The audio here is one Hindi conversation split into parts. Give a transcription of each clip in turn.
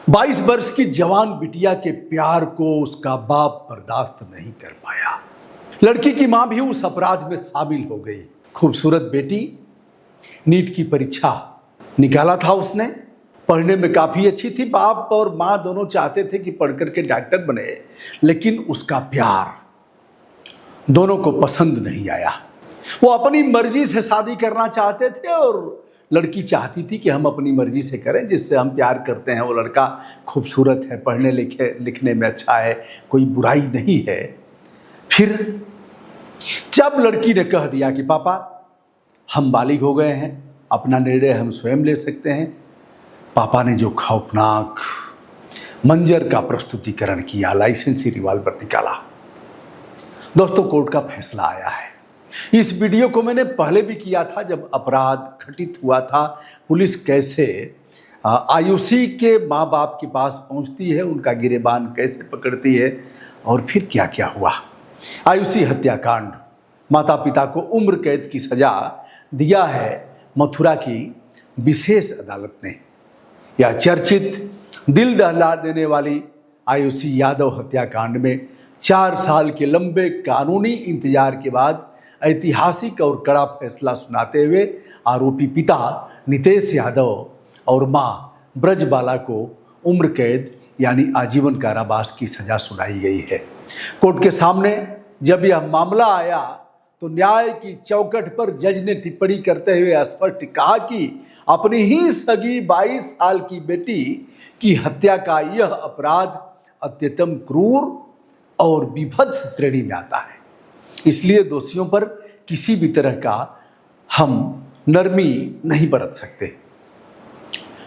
22 वर्ष की जवान बिटिया के प्यार को उसका बाप बर्दाश्त नहीं कर पाया। लड़की की मां भी उस अपराध में शामिल हो गई। खूबसूरत बेटी, नीट की परीक्षा निकाला था उसने, पढ़ने में काफी अच्छी थी। बाप और मां दोनों चाहते थे कि पढ़ करके डॉक्टर बने, लेकिन उसका प्यार दोनों को पसंद नहीं आया। वो अपनी मर्जी से शादी करना चाहते थे और लड़की चाहती थी कि हम अपनी मर्जी से करें, जिससे हम प्यार करते हैं वो लड़का खूबसूरत है, पढ़ने लिखने में अच्छा है, कोई बुराई नहीं है। फिर जब लड़की ने कह दिया कि पापा हम बालिग हो गए हैं, अपना निर्णय हम स्वयं ले सकते हैं, पापा ने जो खौफनाक मंजर का प्रस्तुतिकरण किया, लाइसेंसी रिवॉल्वर निकाला। दोस्तों, कोर्ट का फैसला आया है। इस वीडियो को मैंने पहले भी किया था, जब अपराध घटित हुआ था। पुलिस कैसे आयुषी के माँ बाप के पास पहुंचती है, उनका गिरेबान कैसे पकड़ती है और फिर क्या क्या हुआ। आयुषी हत्याकांड, माता पिता को उम्र कैद की सजा दिया है मथुरा की विशेष अदालत ने। यह चर्चित, दिल दहला देने वाली आयुषी यादव हत्याकांड में 4 साल के लंबे कानूनी इंतजार के बाद ऐतिहासिक और कड़ा फैसला सुनाते हुए आरोपी पिता नितेश यादव और मां ब्रजबाला को उम्र कैद यानी आजीवन कारावास की सजा सुनाई गई है। कोर्ट के सामने जब यह मामला आया तो न्याय की चौखट पर जज ने टिप्पणी करते हुए स्पष्ट कहा कि अपनी ही सगी 22 साल की बेटी की हत्या का यह अपराध अत्यंत क्रूर और विभत्स श्रेणी में आता है। इसलिए दोषियों पर किसी भी तरह का हम नरमी नहीं बरत सकते।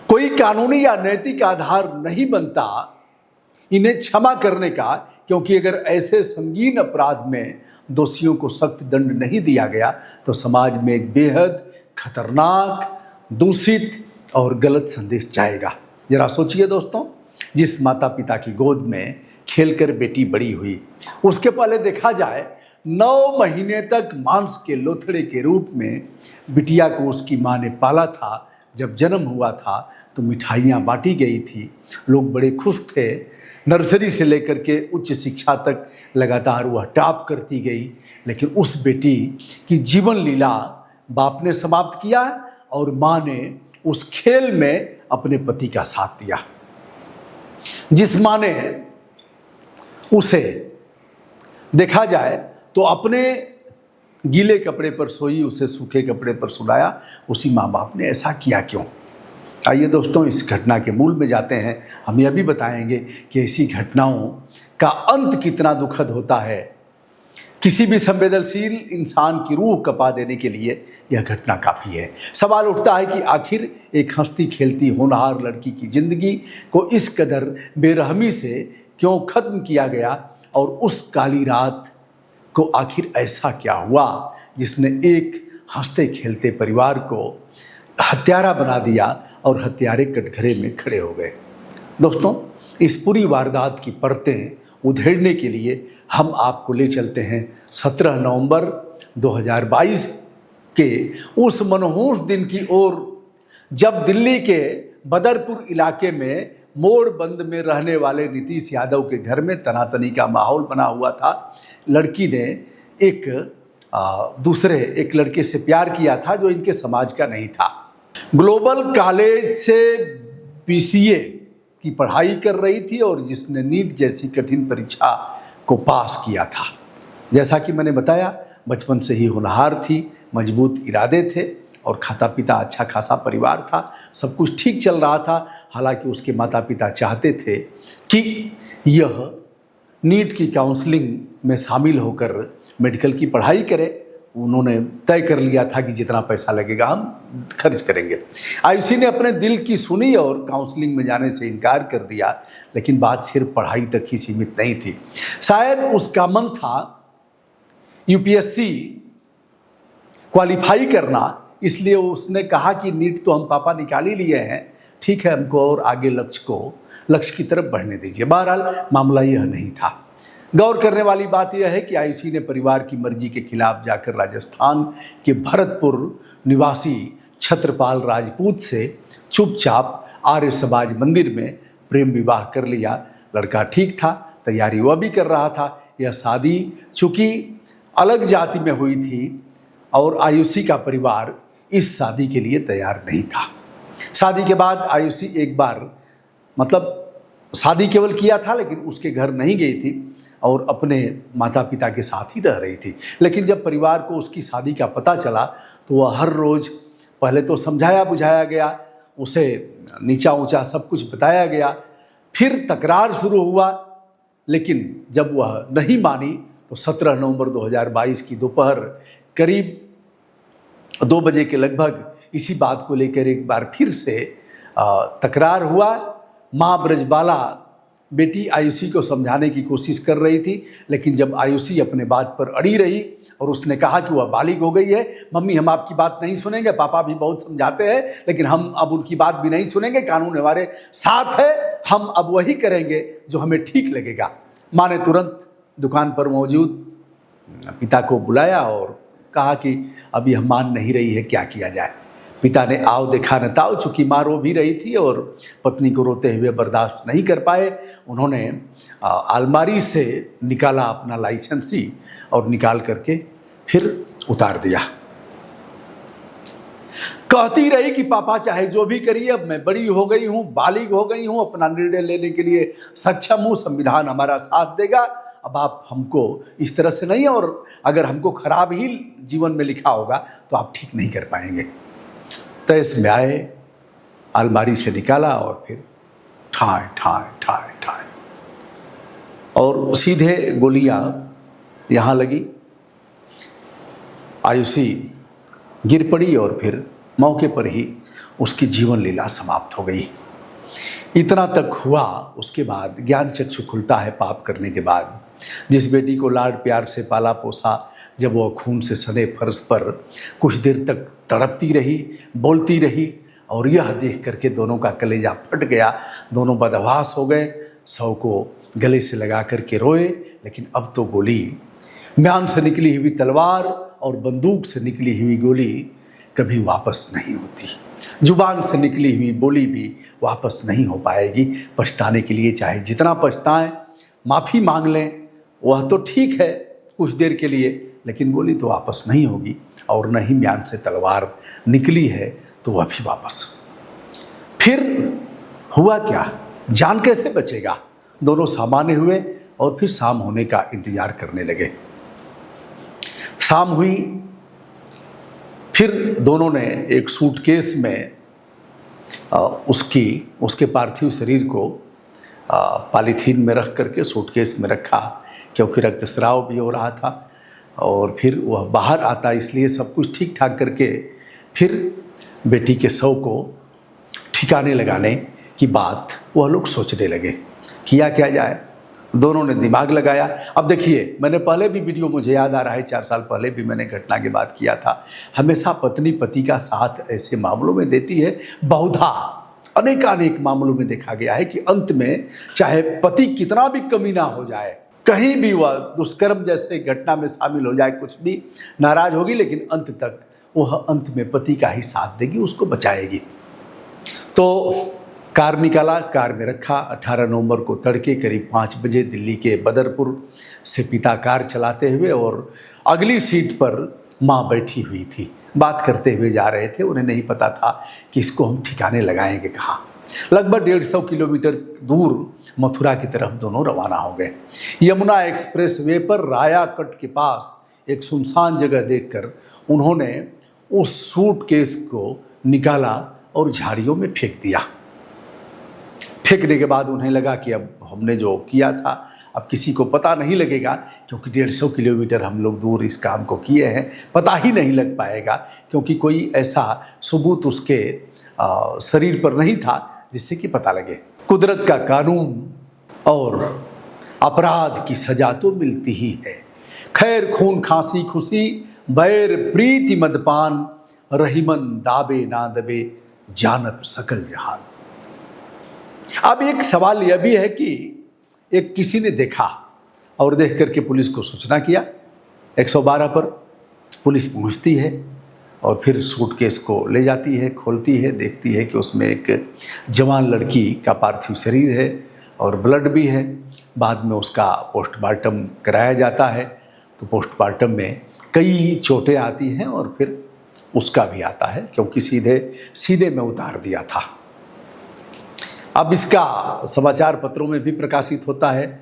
कोई कानूनी या नैतिक आधार नहीं बनता इन्हें क्षमा करने का, क्योंकि अगर ऐसे संगीन अपराध में दोषियों को सख्त दंड नहीं दिया गया तो समाज में एक बेहद खतरनाक, दूषित और गलत संदेश जाएगा। जरा सोचिए दोस्तों, जिस माता पिता की गोद में खेलकर बेटी बड़ी हुई, उसके पहले देखा जाए 9 महीने तक मांस के लोथड़े के रूप में बिटिया को उसकी मां ने पाला था। जब जन्म हुआ था तो मिठाइयाँ बांटी गई थी, लोग बड़े खुश थे। नर्सरी से लेकर के उच्च शिक्षा तक लगातार वह टॉप करती गई, लेकिन उस बेटी की जीवन लीला बाप ने समाप्त किया और मां ने उस खेल में अपने पति का साथ दिया। जिस मां ने उसे, देखा जाए तो अपने गीले कपड़े पर सोई, उसे सूखे कपड़े पर सुलाया, उसी माँ बाप ने ऐसा किया क्यों? आइए दोस्तों, इस घटना के मूल में जाते हैं। हम यह भी बताएंगे कि ऐसी घटनाओं का अंत कितना दुखद होता है। किसी भी संवेदनशील इंसान की रूह कपा देने के लिए यह घटना काफ़ी है। सवाल उठता है कि आखिर एक हंसती खेलती होनहार लड़की की जिंदगी को इस कदर बेरहमी से क्यों खत्म किया गया, और उस काली रात को आखिर ऐसा क्या हुआ जिसने एक हंसते खेलते परिवार को हत्यारा बना दिया और हत्यारे कटघरे में खड़े हो गए। दोस्तों, इस पूरी वारदात की परतें उधेड़ने के लिए हम आपको ले चलते हैं 17 नवंबर 2022 के उस मनहूस दिन की ओर, जब दिल्ली के बदरपुर इलाके में मोड़ बंद में रहने वाले नीतीश यादव के घर में तनातनी का माहौल बना हुआ था। लड़की ने एक लड़के से प्यार किया था जो इनके समाज का नहीं था। ग्लोबल कॉलेज से BCA की पढ़ाई कर रही थी और जिसने नीट जैसी कठिन परीक्षा को पास किया था। जैसा कि मैंने बताया, बचपन से ही होनहार थी, मजबूत इरादे थे और खाता पिता अच्छा खासा परिवार था, सब कुछ ठीक चल रहा था। हालांकि उसके माता पिता चाहते थे कि यह नीट की काउंसलिंग में शामिल होकर मेडिकल की पढ़ाई करे। उन्होंने तय कर लिया था कि जितना पैसा लगेगा हम खर्च करेंगे। आयुषी ने अपने दिल की सुनी और काउंसलिंग में जाने से इनकार कर दिया, लेकिन बात सिर्फ पढ़ाई तक ही सीमित नहीं थी। शायद उसका मन था UPSC क्वालिफाई करना, इसलिए उसने कहा कि नीट तो हम पापा निकाल ही लिए हैं, ठीक है, हमको और आगे लक्ष्य की तरफ बढ़ने दीजिए। बहरहाल मामला यह नहीं था। गौर करने वाली बात यह है कि आयुषी ने परिवार की मर्जी के खिलाफ जाकर राजस्थान के भरतपुर निवासी छत्रपाल राजपूत से चुपचाप आर्य समाज मंदिर में प्रेम विवाह कर लिया। लड़का ठीक था, तैयारी वह भी कर रहा था। यह शादी चूँकि अलग जाति में हुई थी और आयुषी का परिवार इस शादी के लिए तैयार नहीं था। शादी के बाद आयुषी एक बार मतलब शादी केवल किया था लेकिन उसके घर नहीं गई थी और अपने माता पिता के साथ ही रह रही थी। लेकिन जब परिवार को उसकी शादी का पता चला तो वह हर रोज़ पहले तो समझाया बुझाया गया, उसे नीचा ऊंचा सब कुछ बताया गया, फिर तकरार शुरू हुआ। लेकिन जब वह नहीं मानी तो 17 नवंबर 2022 की दोपहर करीब 2 बजे के लगभग इसी बात को लेकर एक बार फिर से तकरार हुआ। माँ ब्रजबाला बेटी आयुषी को समझाने की कोशिश कर रही थी, लेकिन जब आयुषी अपने बात पर अड़ी रही और उसने कहा कि वह बालिग हो गई है, मम्मी हम आपकी बात नहीं सुनेंगे, पापा भी बहुत समझाते हैं लेकिन हम अब उनकी बात भी नहीं सुनेंगे, कानून हमारे साथ है, हम अब वही करेंगे जो हमें ठीक लगेगा। माँ ने तुरंत दुकान पर मौजूद पिता को बुलाया और कहा कि अब यह मान नहीं रही है, क्या किया जाए। पिता ने आओ देखा न ताओ, चूँकि माँ रो भी रही थी और पत्नी को रोते हुए बर्दाश्त नहीं कर पाए, उन्होंने अलमारी से निकाला अपना लाइसेंस ही और निकाल करके फिर उतार दिया। कहती रही कि पापा चाहे जो भी करिए, अब मैं बड़ी हो गई हूँ, बालिग हो गई हूँ, अपना निर्णय लेने के लिए सक्षम हूँ, संविधान हमारा साथ देगा, अब आप हमको इस तरह से नहीं, और अगर हमको खराब ही जीवन में लिखा होगा तो आप ठीक नहीं कर पाएंगे। तैस में आए, अलमारी से निकाला और फिर ठाए ठाए ठाए ठाए और सीधे गोलियां यहाँ लगी। आयुषी गिर पड़ी और फिर मौके पर ही उसकी जीवन लीला समाप्त हो गई। इतना तक हुआ। उसके बाद ज्ञान चक्षु खुलता है पाप करने के बाद। जिस बेटी को लाड प्यार से पाला पोसा, जब वह खून से सने फर्श पर कुछ देर तक तड़पती रही, बोलती रही और यह देख करके दोनों का कलेजा फट गया, दोनों बदहवास हो गए, शव को गले से लगा करके रोए। लेकिन अब तो गोली, म्यान से निकली हुई तलवार और बंदूक से निकली हुई गोली कभी वापस नहीं होती। जुबान से निकली हुई बोली भी वापस नहीं हो पाएगी। पछताने के लिए चाहे जितना पछताएं, माफ़ी मांग लें, वह तो ठीक है कुछ देर के लिए, लेकिन गोली तो वापस नहीं होगी। और न ही म्यान से तलवार निकली है तो वह भी वापस। फिर हुआ क्या, जान कैसे बचेगा। दोनों सामान्य हुए और फिर शाम होने का इंतजार करने लगे। शाम हुई, फिर दोनों ने एक सूटकेस में उसके पार्थिव शरीर को पॉलीथीन में रख करके सूटकेस में रखा, क्योंकि रक्तस्राव भी हो रहा था। और फिर वह बाहर आता, इसलिए सब कुछ ठीक ठाक करके फिर बेटी के शव को ठिकाने लगाने की बात वह लोग सोचने लगे, किया क्या जाए। दोनों ने दिमाग लगाया। अब देखिए, मैंने पहले भी वीडियो, मुझे याद आ रहा है 4 साल पहले भी मैंने घटना की बात किया था। हमेशा पत्नी पति का साथ ऐसे मामलों में देती है। बहुधा अनेकानेक मामलों में देखा गया है कि अंत में चाहे पति कितना भी कमी ना हो जाए, कहीं भी वह दुष्कर्म जैसे घटना में शामिल हो जाए, कुछ भी नाराज होगी, लेकिन अंत तक वह अंत में पति का ही साथ देगी, उसको बचाएगी। तो कार निकाला, कार में रखा। 18 नवंबर को तड़के करीब 5 बजे दिल्ली के बदरपुर से पिता कार चलाते हुए और अगली सीट पर माँ बैठी हुई थी। बात करते हुए जा रहे थे। उन्हें नहीं पता था कि इसको हम ठिकाने लगाएंगे कहाँ। लगभग 150 किलोमीटर दूर मथुरा की तरफ दोनों रवाना हो गए। यमुना एक्सप्रेस वे पर राया कट के पास एक सुनसान जगह देखकर उन्होंने उस सूटकेस को निकाला और झाड़ियों में फेंक दिया। फेंकने के बाद उन्हें लगा कि अब हमने जो किया था अब किसी को पता नहीं लगेगा, क्योंकि 150 किलोमीटर हम लोग दूर इस काम को किए हैं, पता ही नहीं लग पाएगा, क्योंकि कोई ऐसा सबूत उसके शरीर पर नहीं था जिससे कि पता लगे। कुदरत का कानून और अपराध की सजा तो मिलती ही है। खैर खून खांसी खुशी, बैर प्रीति मदपान, रहीमन दाबे ना दबे, जानत सकल जहान। अब एक सवाल यह भी है कि एक किसी ने देखा और देख करके पुलिस को सूचना किया। 112 पर पुलिस पहुंचती है और फिर सूटकेस को ले जाती है, खोलती है, देखती है कि उसमें एक जवान लड़की का पार्थिव शरीर है और ब्लड भी है। बाद में उसका पोस्टमार्टम कराया जाता है, तो पोस्टमार्टम में कई चोटें आती हैं और फिर उसका भी आता है, क्योंकि सीधे में उतार दिया था। अब इसका समाचार पत्रों में भी प्रकाशित होता है।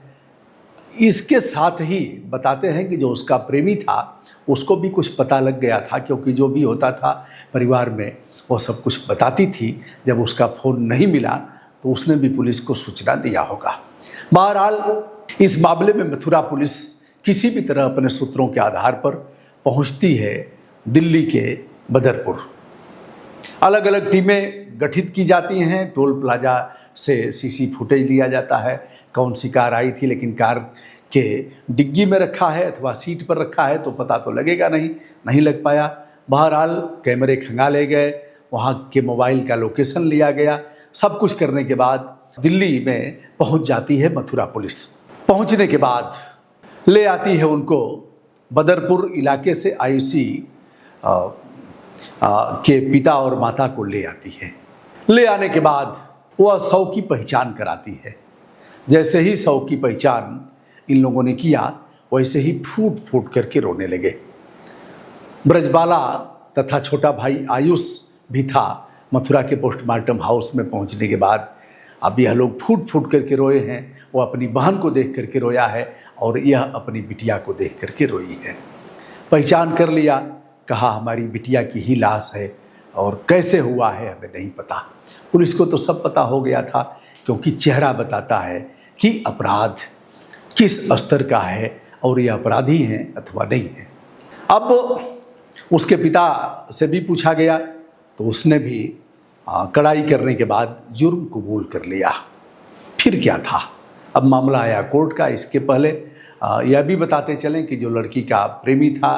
इसके साथ ही बताते हैं कि जो उसका प्रेमी था उसको भी कुछ पता लग गया था, क्योंकि जो भी होता था परिवार में वो सब कुछ बताती थी। जब उसका फ़ोन नहीं मिला तो उसने भी पुलिस को सूचना दिया होगा। बहरहाल इस मामले में मथुरा पुलिस किसी भी तरह अपने सूत्रों के आधार पर पहुंचती है दिल्ली के बदरपुर। अलग अलग टीमें गठित की जाती हैं। टोल प्लाजा से सीसी फुटेज लिया जाता है, कौन सी कार आई थी, लेकिन कार के डिग्गी में रखा है अथवा सीट पर रखा है तो पता तो लगेगा नहीं लग पाया। बहरहाल कैमरे खंगाले गए, वहाँ के मोबाइल का लोकेशन लिया गया। सब कुछ करने के बाद दिल्ली में पहुँच जाती है मथुरा पुलिस। पहुँचने के बाद ले आती है उनको बदरपुर इलाके से आयुषी के पिता और माता को ले आती है। ले आने के बाद वह शव की पहचान कराती है। जैसे ही शव की पहचान इन लोगों ने किया वैसे ही फूट फूट करके रोने लगे। ब्रजबाला तथा छोटा भाई आयुष भी था। मथुरा के पोस्टमार्टम हाउस में पहुंचने के बाद अब यह लोग फूट फूट करके रोए हैं। वो अपनी बहन को देख करके रोया है और यह अपनी बिटिया को देख करके रोई है। पहचान कर लिया, कहा हमारी बिटिया की ही लाश है और कैसे हुआ है हमें नहीं पता। पुलिस को तो सब पता हो गया था, क्योंकि चेहरा बताता है कि अपराध किस स्तर का है और ये अपराधी हैं अथवा नहीं है। अब उसके पिता से भी पूछा गया तो उसने भी कड़ाई करने के बाद जुर्म कबूल कर लिया। फिर क्या था, अब मामला आया कोर्ट का। इसके पहले यह भी बताते चलें कि जो लड़की का प्रेमी था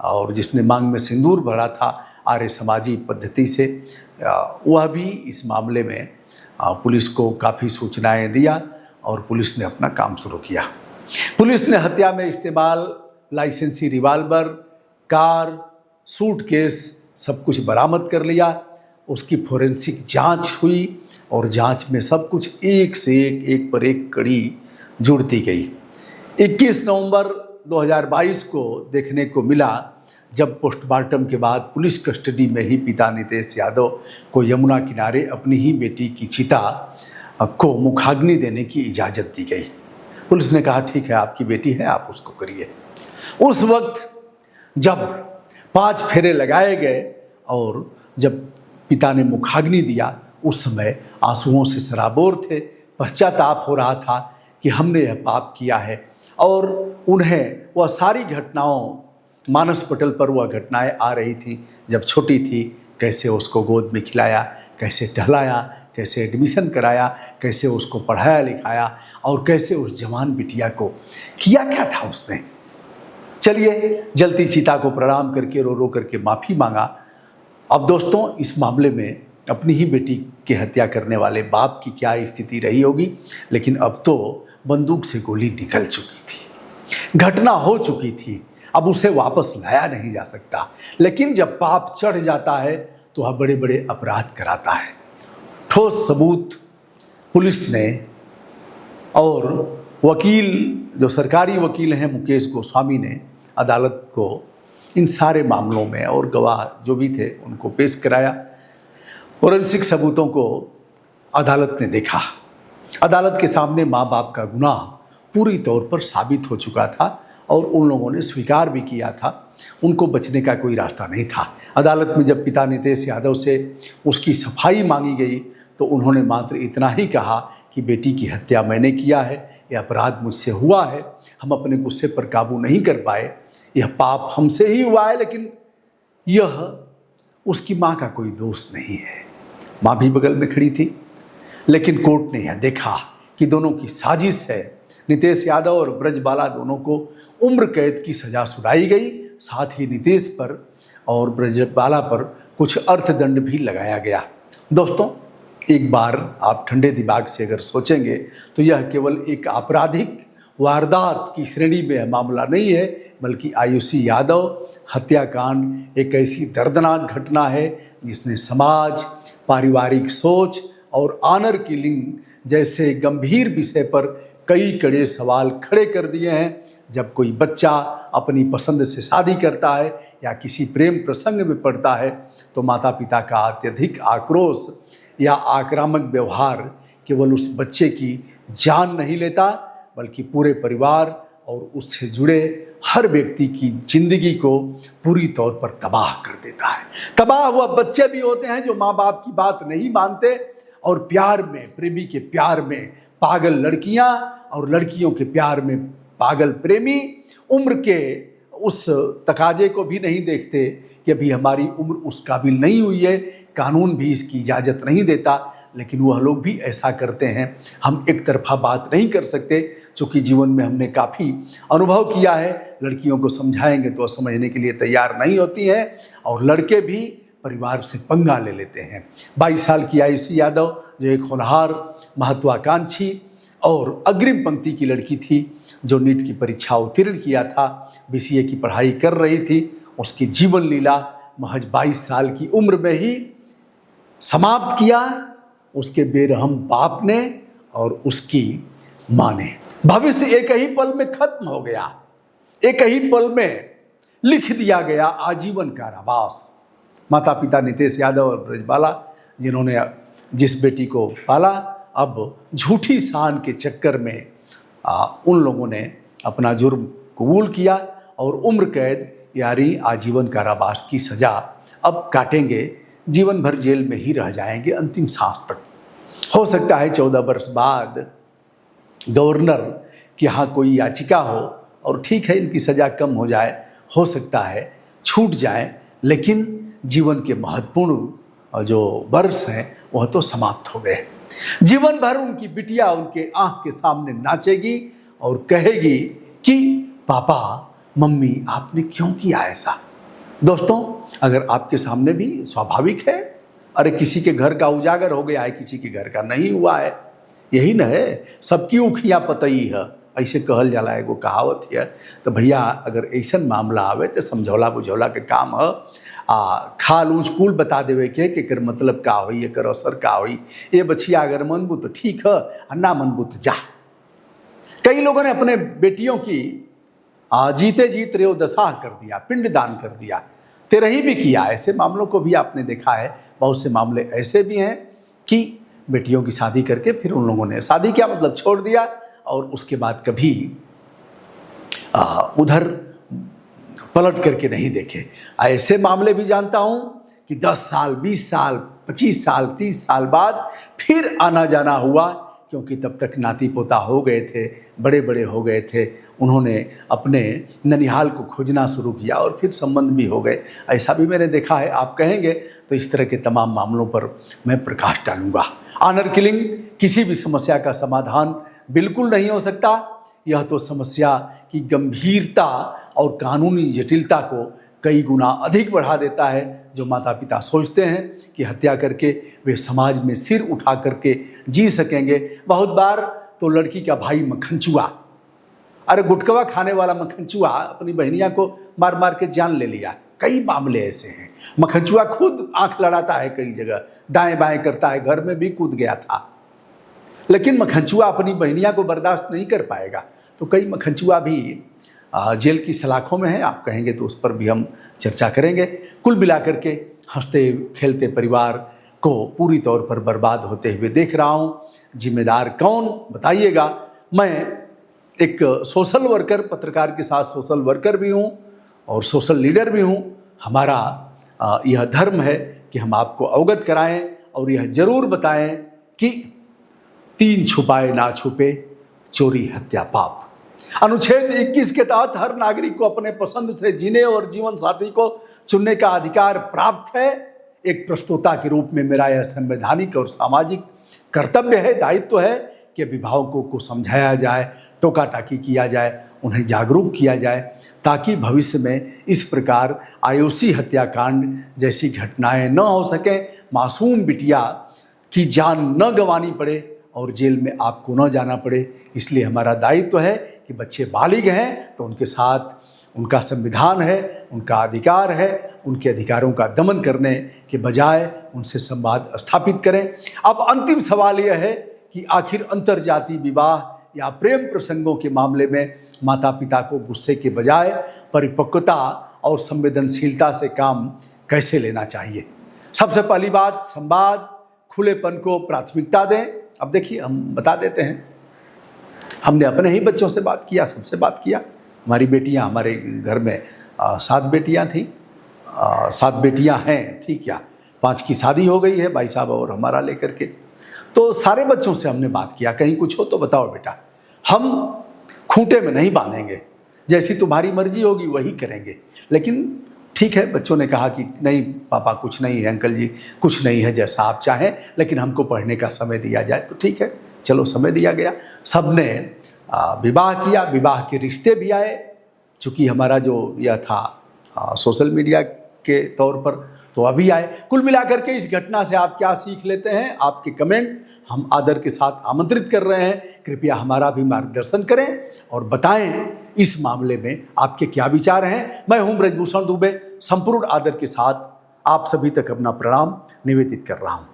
और जिसने मांग में सिंदूर भरा था आर्य समाजी पद्धति से, वह भी इस मामले में पुलिस को काफ़ी सूचनाएं दिया और पुलिस ने अपना काम शुरू किया। पुलिस ने हत्या में इस्तेमाल लाइसेंसी रिवाल्वर, कार, सूटकेस सब कुछ बरामद कर लिया। उसकी फोरेंसिक जांच हुई और जांच में सब कुछ एक से एक पर एक कड़ी जुड़ती गई। 21 नवंबर 2022 को देखने को मिला जब पोस्टमार्टम के बाद पुलिस कस्टडी में ही पिता नितेश यादव को यमुना किनारे अपनी ही बेटी की चिता को मुखाग्नि देने की इजाज़त दी गई। पुलिस ने कहा ठीक है, आपकी बेटी है, आप उसको करिए। उस वक्त जब 5 फेरे लगाए गए और जब पिता ने मुखाग्नि दिया, उस समय आंसुओं से सराबोर थे। पश्चाताप हो रहा था कि हमने यह पाप किया है और उन्हें वह सारी घटनाओं, मानस पटल पर वह घटनाएं आ रही थी जब छोटी थी। कैसे उसको गोद में खिलाया, कैसे टहलाया, कैसे एडमिशन कराया, कैसे उसको पढ़ाया लिखाया और कैसे उस जवान बिटिया को किया क्या था उसने। चलिए, जलती चिता को प्रणाम करके रो रो करके माफ़ी मांगा। अब दोस्तों, इस मामले में अपनी ही बेटी की हत्या करने वाले बाप की क्या स्थिति रही होगी, लेकिन अब तो बंदूक से गोली निकल चुकी थी, घटना हो चुकी थी, अब उसे वापस लाया नहीं जा सकता। लेकिन जब पाप चढ़ जाता है तो वह बड़े बड़े अपराध कराता है। ठोस सबूत पुलिस ने और वकील, जो सरकारी वकील हैं मुकेश गोस्वामी ने, अदालत को इन सारे मामलों में और गवाह जो भी थे उनको पेश कराया। फोरेंसिक सबूतों को अदालत ने देखा। अदालत के सामने माँ बाप का गुनाह पूरी तौर पर साबित हो चुका था और उन लोगों ने स्वीकार भी किया था। उनको बचने का कोई रास्ता नहीं था। अदालत में जब पिता नितेश यादव से उसकी सफाई मांगी गई तो उन्होंने मात्र इतना ही कहा कि बेटी की हत्या मैंने किया है, यह अपराध मुझसे हुआ है, हम अपने गुस्से पर काबू नहीं कर पाए, यह पाप हमसे ही हुआ है, लेकिन यह उसकी माँ का कोई दोष नहीं है। माँ भी बगल में खड़ी थी। लेकिन कोर्ट ने यह देखा कि दोनों की साजिश है। नितेश यादव और ब्रजबाला दोनों को उम्र कैद की सज़ा सुनाई गई। साथ ही नितेश पर और ब्रजबाला पर कुछ अर्थदंड भी लगाया गया। दोस्तों, एक बार आप ठंडे दिमाग से अगर सोचेंगे तो यह केवल एक आपराधिक वारदात की श्रेणी में यह मामला नहीं है, बल्कि आयुषी यादव हत्याकांड एक ऐसी दर्दनाक घटना है जिसने समाज, पारिवारिक सोच और ऑनर किलिंग जैसे गंभीर विषय पर कई कड़े सवाल खड़े कर दिए हैं। जब कोई बच्चा अपनी पसंद से शादी करता है या किसी प्रेम प्रसंग में पड़ता है तो माता पिता का अत्यधिक आक्रोश या आक्रामक व्यवहार केवल उस बच्चे की जान नहीं लेता, बल्कि पूरे परिवार और उससे जुड़े हर व्यक्ति की जिंदगी को पूरी तौर पर तबाह कर देता है। तबाह हुआ बच्चे भी होते हैं जो माँ बाप की बात नहीं मानते और प्यार में, प्रेमी के प्यार में पागल लड़कियां और लड़कियों के प्यार में पागल प्रेमी उम्र के उस तकाजे को भी नहीं देखते कि अभी हमारी उम्र उस काबिल नहीं हुई है, कानून भी इसकी इजाज़त नहीं देता, लेकिन वह लोग भी ऐसा करते हैं। हम एक तरफा बात नहीं कर सकते, क्योंकि जीवन में हमने काफ़ी अनुभव किया है। लड़कियों को समझाएंगे तो समझने के लिए तैयार नहीं होती हैं और लड़के भी परिवार से पंगा ले लेते हैं। 22 साल की आयुषी यादव जो एक होनहार, महत्वाकांक्षी और अग्रिम पंक्ति की लड़की थी, जो नीट की परीक्षा उत्तीर्ण किया था, बीसीए की पढ़ाई कर रही थी, उसकी जीवन लीला महज 22 साल की उम्र में ही समाप्त किया उसके बेरहम बाप ने और उसकी माँ ने। भविष्य एक ही पल में खत्म हो गया, एक ही पल में लिख दिया गया आजीवन कारावास। माता पिता नितेश यादव और ब्रजबाला, जिन्होंने जिस बेटी को पाला, अब झूठी शान के चक्कर में उन लोगों ने अपना जुर्म कबूल किया और उम्र कैद यानी आजीवन कारावास की सज़ा अब काटेंगे, जीवन भर जेल में ही रह जाएंगे अंतिम सांस तक। हो सकता है 14 वर्ष बाद गवर्नर के यहाँ कोई याचिका हो और ठीक है इनकी सज़ा कम हो जाए, हो सकता है छूट जाए, लेकिन जीवन के महत्वपूर्ण जो वर्ष हैं वह तो समाप्त हो गए। जीवन भर उनकी बिटिया उनके आंख के सामने नाचेगी और कहेगी कि पापा, मम्मी, आपने क्यों किया ऐसा। दोस्तों, अगर आपके सामने भी स्वाभाविक है, अरे किसी के घर का उजागर हो गया है, किसी के घर का नहीं हुआ है, यही न है, सबकी उखियाँ पतई है, ऐसे कहल जाला, एगो कहावत है। तो भैया अगर ऐसा मामला आवे तो समझौला बुझौला के काम है, खाल ऊँच कुल बता देवे के एकर मतलब का होई, एकर असर का होई। ये बछिया अगर मनबू तो ठीक है, ना मनबू तो जा। कई लोगों ने अपने बेटियों की जीते जीत रेव दशा कर दिया, पिंडदान कर दिया, तेरही भी किया। ऐसे मामलों को भी आपने देखा है। बहुत से मामले ऐसे भी हैं कि बेटियों की शादी करके फिर उन लोगों ने शादी क्या मतलब छोड़ दिया और उसके बाद कभी उधर पलट करके नहीं देखे। ऐसे मामले भी जानता हूँ कि 10 साल, 20 साल, 25 साल, 30 साल बाद फिर आना जाना हुआ, क्योंकि तब तक नाती पोता हो गए थे, बड़े बड़े हो गए थे, उन्होंने अपने ननिहाल को खोजना शुरू किया और फिर संबंध भी हो गए। ऐसा भी मैंने देखा है। आप कहेंगे तो इस तरह के तमाम मामलों पर मैं प्रकाश डालूंगा। ऑनर किलिंग किसी भी समस्या का समाधान बिल्कुल नहीं हो सकता। यह तो समस्या की गंभीरता और कानूनी जटिलता को कई गुना अधिक बढ़ा देता है। जो माता पिता सोचते हैं कि हत्या करके वे समाज में सिर उठा करके जी सकेंगे। बहुत बार तो लड़की का भाई मक्खनचुआ, अरे गुटकवा खाने वाला मक्खनचुआ, अपनी बहनिया को मार मार के जान ले लिया। कई मामले ऐसे हैं। मक्खनचुआ खुद आंख लड़ाता है, कई जगह दाएं बाएं करता है, घर में भी कूद गया था, लेकिन मक्खनचुआ अपनी बहनिया को बर्दाश्त नहीं कर पाएगा। तो कई मक्खनचुआ भी जेल की सलाखों में है। आप कहेंगे तो उस पर भी हम चर्चा करेंगे। कुल मिलाकर के हंसते खेलते परिवार को पूरी तौर पर बर्बाद होते हुए देख रहा हूँ। जिम्मेदार कौन, बताइएगा। मैं एक सोशल वर्कर, पत्रकार के साथ सोशल वर्कर भी हूँ और सोशल लीडर भी हूँ। हमारा यह धर्म है कि हम आपको अवगत कराएं और यह जरूर बताएं कि 3 छुपाए ना छुपे, चोरी हत्या पाप। अनुच्छेद 21 के तहत हर नागरिक को अपने पसंद से जीने और जीवन साथी को चुनने का अधिकार प्राप्त है। एक प्रस्तोता के रूप में मेरा यह संवैधानिक और सामाजिक कर्तव्य है, दायित्व है कि अभिभावकों को समझाया जाए, टोका टाकी किया जाए, उन्हें जागरूक किया जाए, ताकि भविष्य में इस प्रकार आयुषी हत्याकांड जैसी घटनाएं न हो सकें, मासूम बिटिया की जान न गंवानी पड़े और जेल में आपको न जाना पड़े। इसलिए हमारा दायित्व है कि बच्चे बालिग हैं तो उनके साथ उनका संविधान है, उनका अधिकार है, उनके अधिकारों का दमन करने के बजाय उनसे संवाद स्थापित करें। अब अंतिम सवाल यह है कि आखिर अंतर्जातीय विवाह या प्रेम प्रसंगों के मामले में माता पिता को गुस्से के बजाय परिपक्वता और संवेदनशीलता से काम कैसे लेना चाहिए। सबसे पहली बात, संवाद, खुलेपन को प्राथमिकता दें। अब देखिए, हम बता देते हैं, हमने अपने ही बच्चों से बात किया, सबसे बात किया। हमारी बेटियां, हमारे घर में 7 बेटियां थीं, 7 बेटियां हैं, ठीक क्या, 5 की शादी हो गई है, भाई साहब और हमारा लेकर के। तो सारे बच्चों से हमने बात किया, कहीं कुछ हो तो बताओ बेटा, हम खूंटे में नहीं बांधेंगे, जैसी तुम्हारी मर्जी होगी वही करेंगे। लेकिन ठीक है, बच्चों ने कहा कि नहीं पापा कुछ नहीं है, अंकल जी कुछ नहीं है, जैसा आप चाहें, लेकिन हमको पढ़ने का समय दिया जाए। तो ठीक है, चलो समय दिया गया। सबने विवाह किया, विवाह के रिश्ते भी आए। चूँकि हमारा जो यह था सोशल मीडिया के तौर पर, तो अभी आए। कुल मिलाकर के इस घटना से आप क्या सीख लेते हैं? आपके कमेंट हम आदर के साथ आमंत्रित कर रहे हैं। कृपया हमारा भी मार्गदर्शन करें और बताएं इस मामले में आपके क्या विचार हैं। मैं हूं ब्रजभूषण दुबे, संपूर्ण आदर के साथ आप सभी तक अपना प्रणाम निवेदित कर रहा हूं।